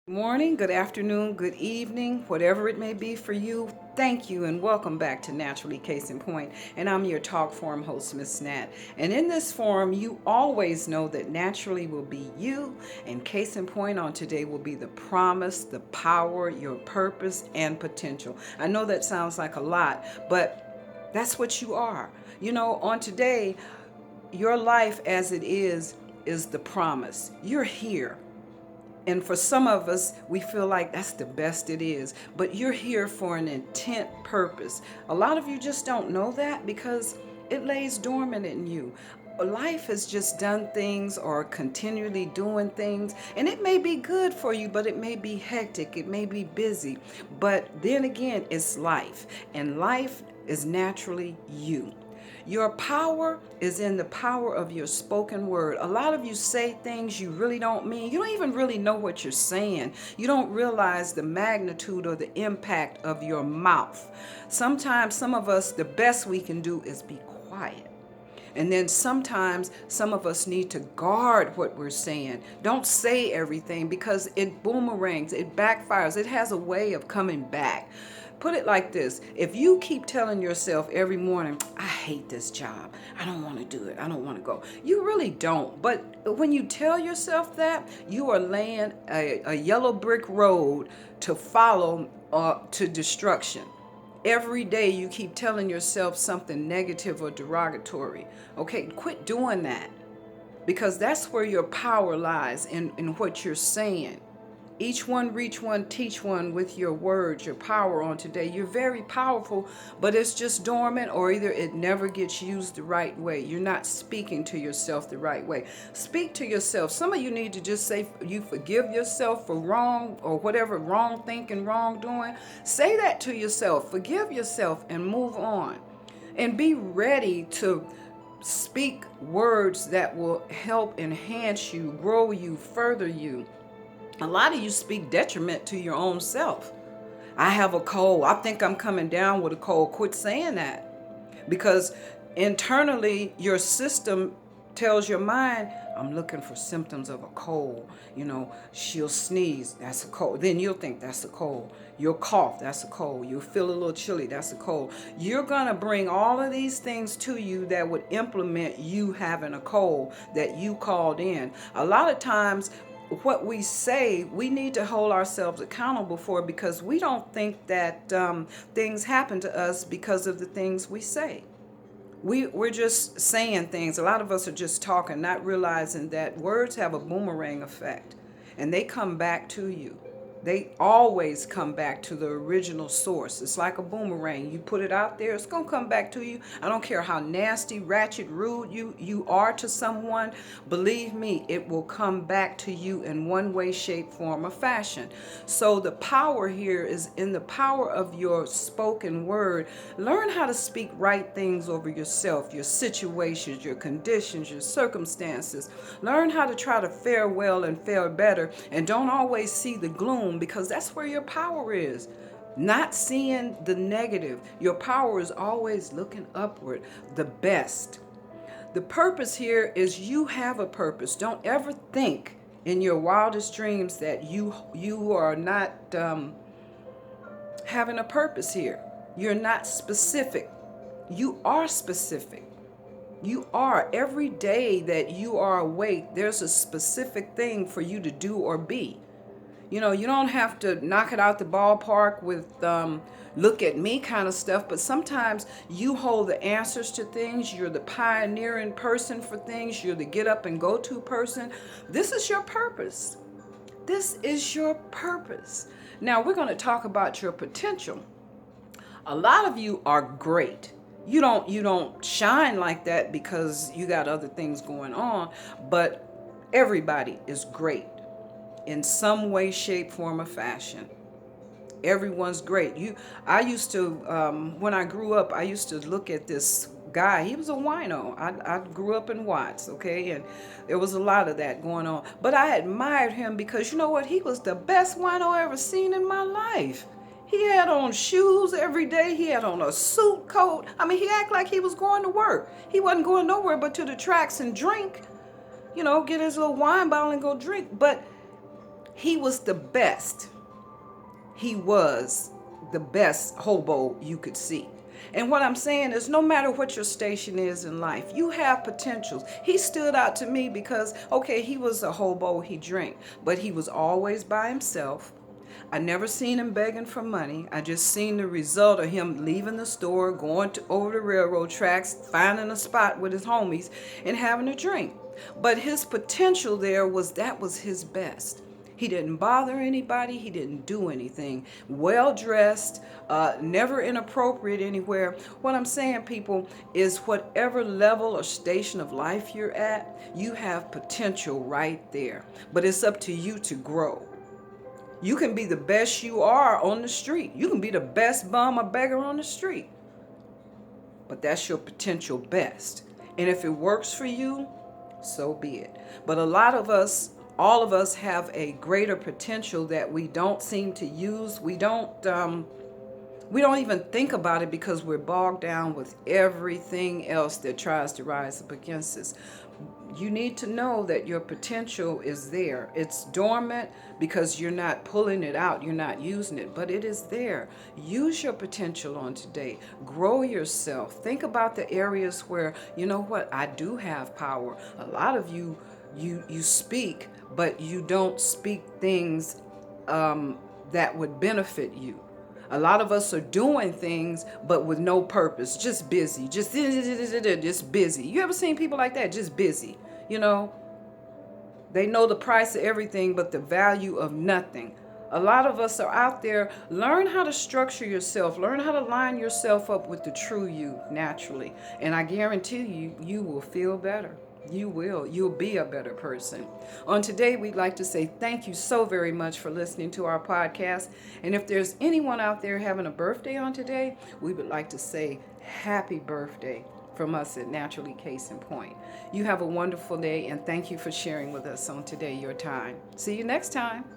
Morning, good afternoon, good evening, whatever it may be for you. Thank you and welcome back to Naturally Case in Point. And I'm your talk forum host, Miss Nat. And in this forum, you always know that naturally will be you, and case in point on today will be the promise, the power, your purpose, and potential. I know that sounds like a lot, but that's what you are. On today, your life as it is the promise. You're here. And for some of us, we feel like that's the best it is. But you're here for an intent purpose. A lot of you just don't know that because it lays dormant in you. Life has just done things or continually doing things, and it may be good for you, but it may be hectic, it may be busy. But then again, it's life, and life is naturally you. Your power is in the power of your spoken word. A lot of you say things you really don't mean. You don't even really know what you're saying. You don't realize the magnitude or the impact of your mouth. Sometimes, some of us, the best we can do is be quiet. And then sometimes some of us need to guard what we're saying. Don't say everything because it boomerangs, it backfires, it has a way of coming back. Put it like this: if you keep telling yourself every morning, I hate this job, I don't want to do it, I don't want to go, you really don't. But when you tell yourself that, you are laying a yellow brick road to follow to destruction. Every day you keep telling yourself something negative or derogatory. Okay, quit doing that because that's where your power lies in what you're saying. Each one, reach one, teach one with your words, your power on today. You're very powerful, but it's just dormant, or either it never gets used the right way. You're not speaking to yourself the right way. Speak to yourself. Some of you need to just say you forgive yourself for wrong or whatever wrong thinking, wrong doing. Say that to yourself. Forgive yourself and move on. And be ready to speak words that will help enhance you, grow you, further you. A lot of you speak detriment to your own self. I have a cold. I think I'm coming down with a cold. Quit saying that because internally your system tells your mind, I'm looking for symptoms of a cold. She'll sneeze, that's a cold. Then you'll think that's a cold. You'll cough, that's a cold. You'll feel a little chilly, that's a cold. You're going to bring all of these things to you that would implement you having a cold that you called in. A lot of times what we say, we need to hold ourselves accountable for because we don't think that things happen to us because of the things we say. We're just saying things. A lot of us are just talking, not realizing that words have a boomerang effect and they come back to you. They always come back to the original source. It's like a boomerang. You put it out there, it's going to come back to you. I don't care how nasty, ratchet, rude you are to someone. Believe me, it will come back to you in one way, shape, form, or fashion. So the power here is in the power of your spoken word. Learn how to speak right things over yourself, your situations, your conditions, your circumstances. Learn how to try to fare well and fare better, and don't always see the gloom because that's where your power is. Not seeing the negative. Your power is always looking upward, the best. The purpose here is you have a purpose. Don't ever think in your wildest dreams that you are not having a purpose here. You're not specific. You are specific. You are. Every day that you are awake, there's a specific thing for you to do or be. You don't have to knock it out the ballpark with look at me kind of stuff, but sometimes you hold the answers to things. You're the pioneering person for things. You're the get up and go to person. This is your purpose. This is your purpose. Now we're going to talk about your potential. A lot of you are great. You don't shine like that because you got other things going on, but everybody is great in some way, shape, form, or fashion. Everyone's great. I used to, when I grew up, I used to look at this guy. He was a wino. I grew up in Watts, okay, and there was a lot of that going on. But I admired him because you know what? He was the best wino I ever seen in my life. He had on shoes every day. He had on a suit coat. I mean, he acted like he was going to work. He wasn't going nowhere but to the tracks and drink, get his little wine bottle and go drink. But He was the best. He was the best hobo you could see. And what I'm saying is, no matter what your station is in life, you have potentials. He stood out to me because, okay, he was a hobo, he drank, but he was always by himself. I never seen him begging for money. I just seen the result of him leaving the store, going over the railroad tracks, finding a spot with his homies, and having a drink. But his potential there was, that was his best. He didn't bother anybody. He didn't do anything. Well dressed, never inappropriate anywhere. What I'm saying, people, is whatever level or station of life you're at, you have potential right there. But it's up to you to grow. You can be the best you are on the street. You can be the best bum or beggar on the street. But that's your potential best. And if it works for you, so be it. But a lot of us, all of us, have a greater potential that we don't seem to use. We don't even think about it because we're bogged down with everything else that tries to rise up against us. You need to know that your potential is there. It's dormant because you're not pulling it out, you're not using it, but it is there. Use your potential on today. Grow yourself. Think about the areas where, you know what, I do have power. A lot of you speak, but you don't speak things that would benefit you. A lot of us are doing things, but with no purpose, just busy, just busy. You ever seen people like that? Just busy, you know? They know the price of everything, but the value of nothing. A lot of us are out there. Learn how to structure yourself. Learn how to line yourself up with the true you naturally. And I guarantee you, you will feel better. You will. You'll be a better person. On today, we'd like to say thank you so very much for listening to our podcast. And if there's anyone out there having a birthday on today, we would like to say happy birthday from us at Naturally Case in Point. You have a wonderful day, and thank you for sharing with us on today your time. See you next time.